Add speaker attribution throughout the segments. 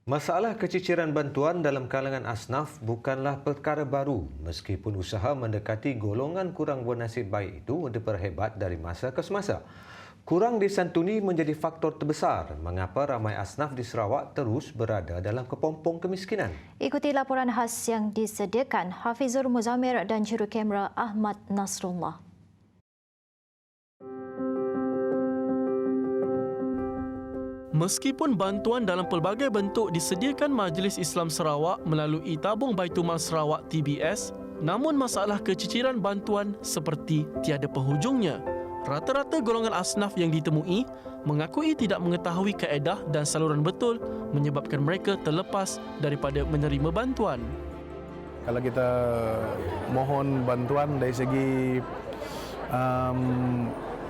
Speaker 1: Masalah keciciran bantuan dalam kalangan asnaf bukanlah perkara baru meskipun usaha mendekati golongan kurang bernasib baik itu diperhebat dari masa ke semasa. Kurang disantuni menjadi faktor terbesar mengapa ramai asnaf di Sarawak terus berada dalam kepompong kemiskinan.
Speaker 2: Ikuti laporan khas yang disediakan Hafizur Muzamir dan juru kamera Ahmad Nasrullah.
Speaker 3: Meskipun bantuan dalam pelbagai bentuk disediakan Majlis Islam Sarawak melalui Tabung Baitumal Sarawak TBS, namun masalah keciciran bantuan seperti tiada penghujungnya. Rata-rata golongan asnaf yang ditemui mengakui tidak mengetahui kaedah dan saluran betul menyebabkan mereka terlepas daripada menerima bantuan.
Speaker 4: Kalau kita mohon bantuan dari segi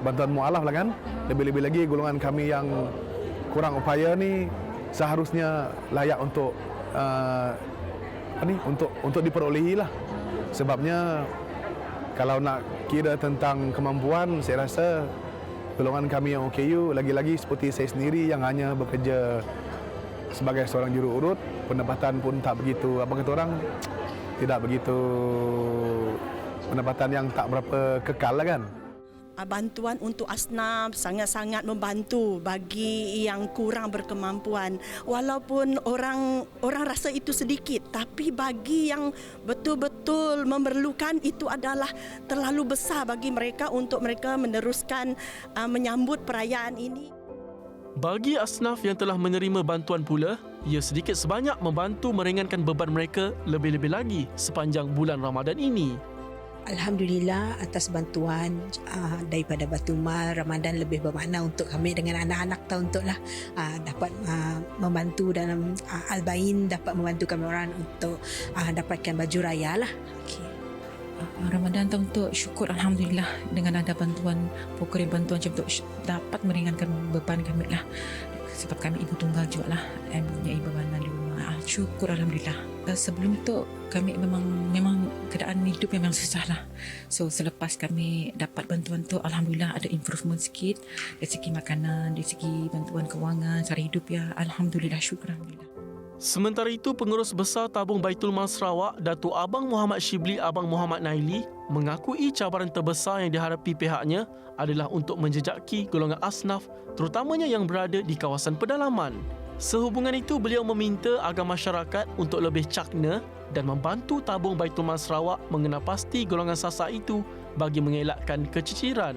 Speaker 4: bantuan mu'alaf lah kan, lebih-lebih lagi golongan kami yang kurang upaya ni seharusnya layak untuk untuk diperolehi lah. Sebabnya kalau nak kira tentang kemampuan, saya rasa golongan kami yang OKU, lagi-lagi seperti saya sendiri yang hanya bekerja sebagai seorang juru urut, pendapatan pun tak begitu, apa kata orang, tidak begitu, pendapatan yang tak berapa kekal lah kan.
Speaker 5: Bantuan untuk asnaf sangat-sangat membantu bagi yang kurang berkemampuan. Walaupun orang rasa itu sedikit, tapi bagi yang betul-betul memerlukan itu adalah terlalu besar bagi mereka untuk mereka meneruskan menyambut perayaan ini.
Speaker 3: Bagi asnaf yang telah menerima bantuan pula, ia sedikit sebanyak membantu meringankan beban mereka lebih-lebih lagi sepanjang bulan Ramadan ini.
Speaker 6: Alhamdulillah atas bantuan daripada Baitumal Ramadan lebih bermakna untuk kami dengan anak-anak tahun untuklah dapat membantu dalam Al-Bain, dapat membantu kami orang untuk dapatkan baju raya lah. Okay.
Speaker 7: Ramadan tahun tu syukur Alhamdulillah dengan ada bantuan, program bantuan macam tu dapat meringankan beban kami lah. Sebab kami ibu tunggal juga lah, punya ibu bapa di rumah. Syukur Alhamdulillah. Sebelum itu kami memang keadaan hidup memang susah lah. So selepas kami dapat bantuan tu, Alhamdulillah ada improvement sikit dari segi makanan, dari segi bantuan kewangan, cara hidup ya. Alhamdulillah, syukur Alhamdulillah.
Speaker 3: Sementara itu, Pengurus Besar Tabung Baitul Mal Sarawak, Datuk Abang Muhammad Shibli Abang Muhammad Naili, mengakui cabaran terbesar yang dihadapi pihaknya adalah untuk menjejaki golongan asnaf, terutamanya yang berada di kawasan pedalaman. Sehubungan itu, beliau meminta agar masyarakat untuk lebih cakna dan membantu Tabung Baitul Mal Sarawak mengenal pasti golongan sasar itu bagi mengelakkan keciciran.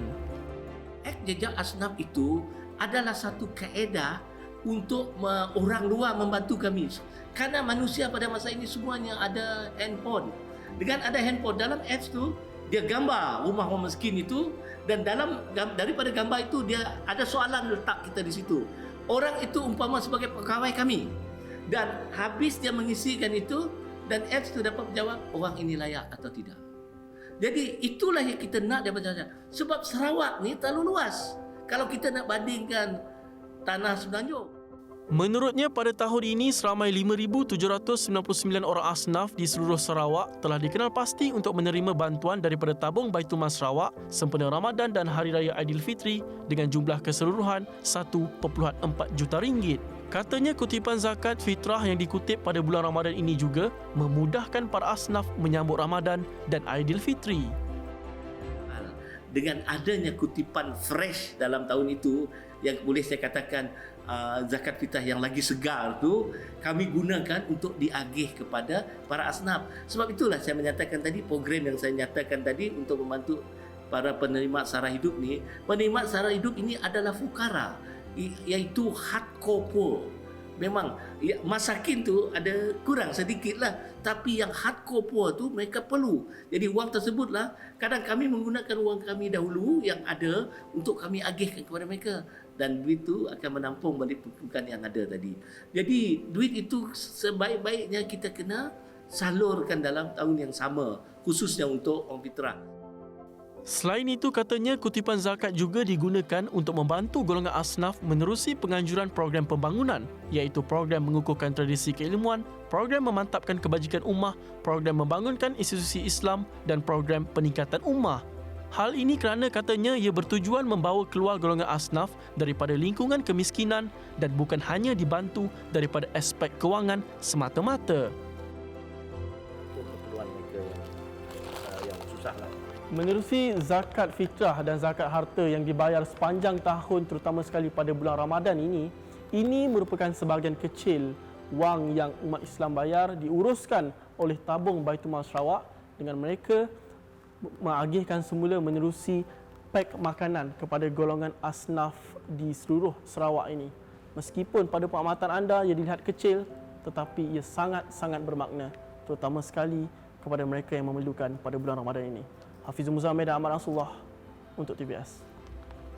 Speaker 8: Act jejak asnaf itu adalah satu kaedah untuk orang luar membantu kami. Karena manusia pada masa ini semuanya ada handphone. Dengan ada handphone, dalam apps tu dia gambar rumah orang miskin itu, dan daripada gambar itu dia ada soalan letak kita di situ. Orang itu umpama sebagai pegawai kami, dan habis dia mengisikan itu dan apps itu dapat menjawab orang ini layak atau tidak. Jadi itulah yang kita nak daripada masyarakat. Sebab Sarawak ni terlalu luas kalau kita nak bandingkan tanah Semenanjung.
Speaker 3: Menurutnya, pada tahun ini seramai 5,799 orang asnaf di seluruh Sarawak telah dikenal pasti untuk menerima bantuan daripada Tabung Baitul Mal Sarawak sempena Ramadan dan Hari Raya Aidilfitri dengan jumlah keseluruhan 1.4 juta ringgit. Katanya kutipan zakat fitrah yang dikutip pada bulan Ramadan ini juga memudahkan para asnaf menyambut Ramadan dan Aidilfitri.
Speaker 8: Dengan adanya kutipan fresh dalam tahun itu, yang boleh saya katakan zakat fitrah yang lagi segar tu, kami gunakan untuk diagih kepada para asnaf. Sebab itulah saya menyatakan tadi, program yang saya nyatakan tadi untuk membantu para penerima sara hidup ni. Penerima sara hidup ini adalah fukara, iaitu hardcore poor. Memang masakin tu ada kurang sedikit lah, tapi yang hardcore poor tu mereka perlu. Jadi wang tersebutlah, kadang kami menggunakan wang kami dahulu yang ada untuk kami agihkan kepada mereka, dan duit itu akan menampung balik peruntukan yang ada tadi. Jadi duit itu sebaik-baiknya kita kena salurkan dalam tahun yang sama, khususnya untuk orang fitrah.
Speaker 3: Selain itu, katanya kutipan zakat juga digunakan untuk membantu golongan asnaf menerusi penganjuran program pembangunan, iaitu program mengukuhkan tradisi keilmuan, program memantapkan kebajikan ummah, program membangunkan institusi Islam dan program peningkatan ummah. Hal ini kerana katanya ia bertujuan membawa keluar golongan asnaf daripada lingkungan kemiskinan dan bukan hanya dibantu daripada aspek kewangan semata-mata.
Speaker 8: Keperluan mereka yang susahlah.
Speaker 3: Menerusi zakat fitrah dan zakat harta yang dibayar sepanjang tahun terutama sekali pada bulan Ramadan ini merupakan sebahagian kecil wang yang umat Islam bayar diuruskan oleh tabung Baitul Mal Sarawak dengan mereka mengagihkan semula menerusi pek makanan kepada golongan asnaf di seluruh Sarawak ini. Meskipun pada pengamatan anda ia dilihat kecil tetapi ia sangat-sangat bermakna terutama sekali kepada mereka yang memerlukan pada bulan Ramadan ini. Hafizul Muzamil dan Ahmad Rasulullah untuk TBS.